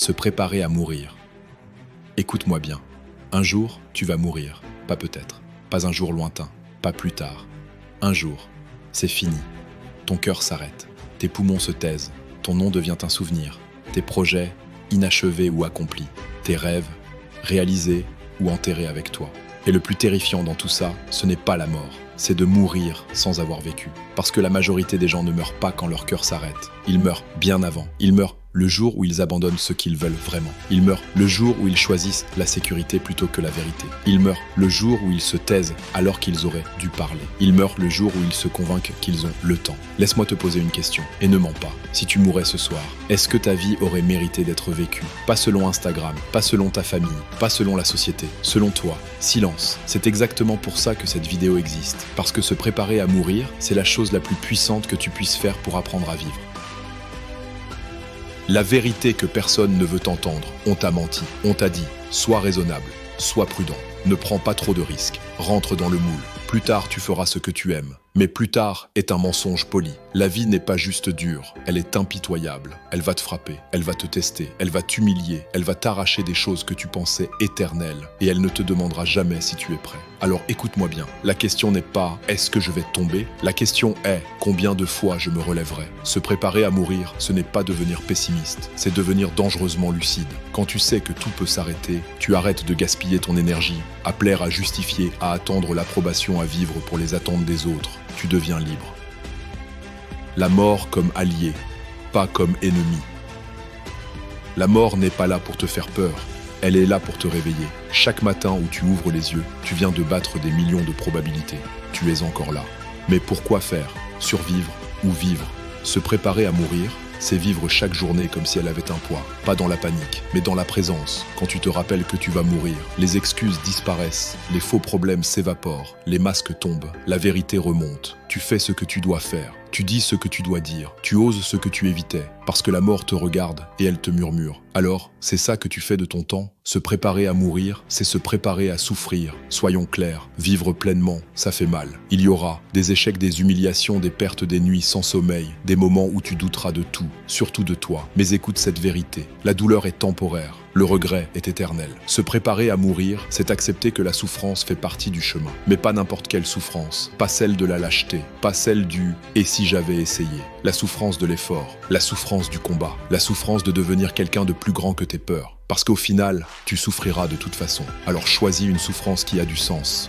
Se préparer à mourir. Écoute-moi bien. Un jour, tu vas mourir. Pas peut-être. Pas un jour lointain. Pas plus tard. Un jour, c'est fini. Ton cœur s'arrête. Tes poumons se taisent. Ton nom devient un souvenir. Tes projets, inachevés ou accomplis. Tes rêves, réalisés ou enterrés avec toi. Et le plus terrifiant dans tout ça, ce n'est pas la mort. C'est de mourir sans avoir vécu. Parce que la majorité des gens ne meurent pas quand leur cœur s'arrête. Ils meurent bien avant. Ils meurent le jour où ils abandonnent ce qu'ils veulent vraiment. Ils meurent le jour où ils choisissent la sécurité plutôt que la vérité. Ils meurent le jour où ils se taisent alors qu'ils auraient dû parler. Ils meurent le jour où ils se convainquent qu'ils ont le temps. Laisse-moi te poser une question, et ne mens pas. Si tu mourais ce soir, est-ce que ta vie aurait mérité d'être vécue? Pas selon Instagram, pas selon ta famille, pas selon la société, selon toi. Silence. C'est exactement pour ça que cette vidéo existe. Parce que se préparer à mourir, c'est la chose la plus puissante que tu puisses faire pour apprendre à vivre. La vérité que personne ne veut entendre. On t'a menti, on t'a dit, sois raisonnable, sois prudent, ne prends pas trop de risques, rentre dans le moule. Plus tard, tu feras ce que tu aimes. Mais plus tard est un mensonge poli. La vie n'est pas juste dure, elle est impitoyable. Elle va te frapper, elle va te tester, elle va t'humilier, elle va t'arracher des choses que tu pensais éternelles. Et elle ne te demandera jamais si tu es prêt. Alors écoute-moi bien, la question n'est pas « est-ce que je vais tomber ?» La question est « combien de fois je me relèverai ?» Se préparer à mourir, ce n'est pas devenir pessimiste, c'est devenir dangereusement lucide. Quand tu sais que tout peut s'arrêter, tu arrêtes de gaspiller ton énergie, à plaire, à justifier, à attendre l'approbation, à vivre pour les attentes des autres. Tu deviens libre. La mort comme allié, pas comme ennemi. La mort n'est pas là pour te faire peur, elle est là pour te réveiller. Chaque matin où tu ouvres les yeux, tu viens de battre des millions de probabilités. Tu es encore là. Mais pourquoi faire? Survivre ou vivre? Se préparer à mourir, c'est vivre chaque journée comme si elle avait un poids. Pas dans la panique, mais dans la présence. Quand tu te rappelles que tu vas mourir, les excuses disparaissent, les faux problèmes s'évaporent, les masques tombent, la vérité remonte. Tu fais ce que tu dois faire, tu dis ce que tu dois dire, tu oses ce que tu évitais, parce que la mort te regarde et elle te murmure. Alors, c'est ça que tu fais de ton temps? Se préparer à mourir, c'est se préparer à souffrir. Soyons clairs, vivre pleinement, ça fait mal. Il y aura des échecs, des humiliations, des pertes, des nuits sans sommeil, des moments où tu douteras de tout, surtout de toi. Mais écoute cette vérité, la douleur est temporaire. Le regret est éternel. Se préparer à mourir, c'est accepter que la souffrance fait partie du chemin. Mais pas n'importe quelle souffrance, pas celle de la lâcheté, pas celle du « et si j'avais essayé ». La souffrance de l'effort, la souffrance du combat, la souffrance de devenir quelqu'un de plus grand que tes peurs. Parce qu'au final, tu souffriras de toute façon. Alors choisis une souffrance qui a du sens.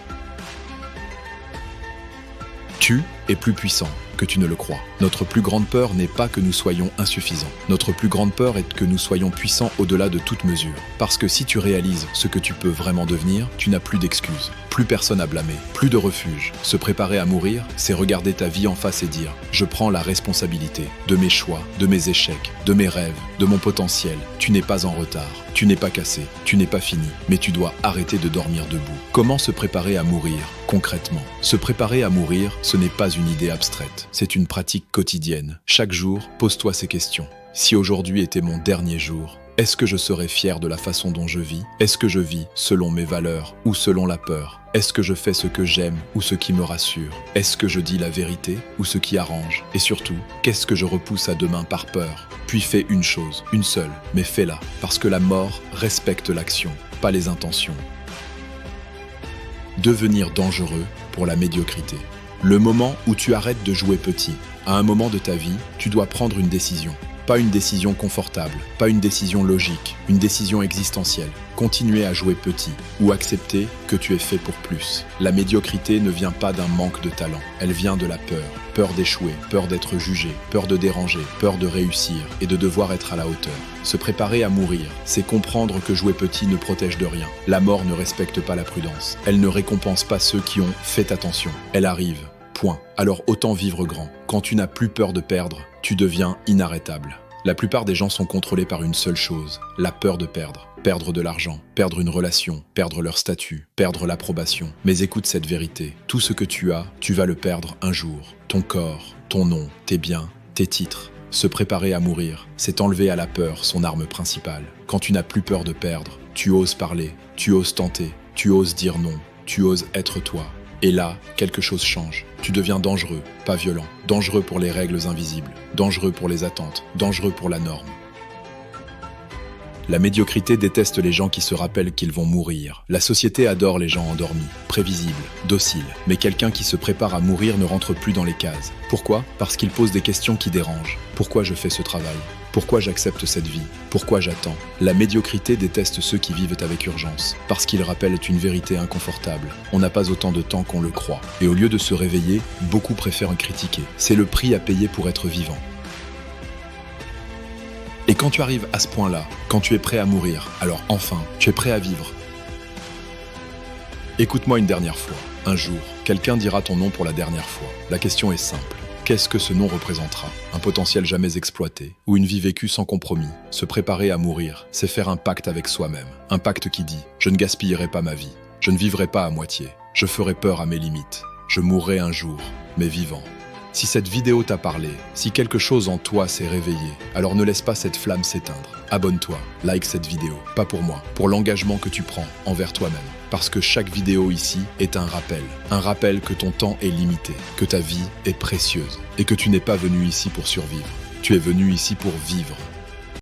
Tu es plus puissant que tu ne le crois. Notre plus grande peur n'est pas que nous soyons insuffisants. Notre plus grande peur est que nous soyons puissants au-delà de toute mesure. Parce que si tu réalises ce que tu peux vraiment devenir, tu n'as plus d'excuses, plus personne à blâmer, plus de refuge. Se préparer à mourir, c'est regarder ta vie en face et dire « Je prends la responsabilité de mes choix, de mes échecs, de mes rêves, de mon potentiel. Tu n'es pas en retard, tu n'es pas cassé, tu n'es pas fini, mais tu dois arrêter de dormir debout. » Comment se préparer à mourir concrètement? Se préparer à mourir, ce n'est pas une idée abstraite. C'est une pratique quotidienne. Chaque jour, pose-toi ces questions. Si aujourd'hui était mon dernier jour, est-ce que je serais fier de la façon dont je vis? Est-ce que je vis selon mes valeurs ou selon la peur? Est-ce que je fais ce que j'aime ou ce qui me rassure? Est-ce que je dis la vérité ou ce qui arrange? Et surtout, qu'est-ce que je repousse à demain par peur? Puis fais une chose, une seule, mais fais-la, parce que la mort respecte l'action, pas les intentions. Devenir dangereux pour la médiocrité. Le moment où tu arrêtes de jouer petit, à un moment de ta vie, tu dois prendre une décision. Pas une décision confortable, pas une décision logique, une décision existentielle. Continuer à jouer petit ou accepter que tu es fait pour plus. La médiocrité ne vient pas d'un manque de talent, elle vient de la peur. Peur d'échouer, peur d'être jugé, peur de déranger, peur de réussir et de devoir être à la hauteur. Se préparer à mourir, c'est comprendre que jouer petit ne protège de rien. La mort ne respecte pas la prudence. Elle ne récompense pas ceux qui ont fait attention. Elle arrive. Point. Alors autant vivre grand. Quand tu n'as plus peur de perdre, tu deviens inarrêtable. La plupart des gens sont contrôlés par une seule chose, la peur de perdre. Perdre de l'argent, perdre une relation, perdre leur statut, perdre l'approbation. Mais écoute cette vérité, tout ce que tu as, tu vas le perdre un jour. Ton corps, ton nom, tes biens, tes titres. Se préparer à mourir, c'est enlever à la peur son arme principale. Quand tu n'as plus peur de perdre, tu oses parler, tu oses tenter, tu oses dire non, tu oses être toi. Et là, quelque chose change. Tu deviens dangereux, pas violent. Dangereux pour les règles invisibles. Dangereux pour les attentes. Dangereux pour la norme. La médiocrité déteste les gens qui se rappellent qu'ils vont mourir. La société adore les gens endormis, prévisibles, dociles. Mais quelqu'un qui se prépare à mourir ne rentre plus dans les cases. Pourquoi? Parce qu'il pose des questions qui dérangent. Pourquoi je fais ce travail? Pourquoi j'accepte cette vie? Pourquoi j'attends? La médiocrité déteste ceux qui vivent avec urgence, parce qu'ils rappellent une vérité inconfortable. On n'a pas autant de temps qu'on le croit. Et au lieu de se réveiller, beaucoup préfèrent critiquer. C'est le prix à payer pour être vivant. Et quand tu arrives à ce point-là, quand tu es prêt à mourir, alors enfin, tu es prêt à vivre. Écoute-moi une dernière fois. Un jour, quelqu'un dira ton nom pour la dernière fois. La question est simple. Qu'est-ce que ce nom représentera? Un potentiel jamais exploité, ou une vie vécue sans compromis? Se préparer à mourir, c'est faire un pacte avec soi-même. Un pacte qui dit « Je ne gaspillerai pas ma vie. Je ne vivrai pas à moitié. Je ferai peur à mes limites. Je mourrai un jour, mais vivant. » Si cette vidéo t'a parlé, si quelque chose en toi s'est réveillé, alors ne laisse pas cette flamme s'éteindre. Abonne-toi, like cette vidéo, pas pour moi, pour l'engagement que tu prends envers toi-même. Parce que chaque vidéo ici est un rappel que ton temps est limité, que ta vie est précieuse et que tu n'es pas venu ici pour survivre. Tu es venu ici pour vivre.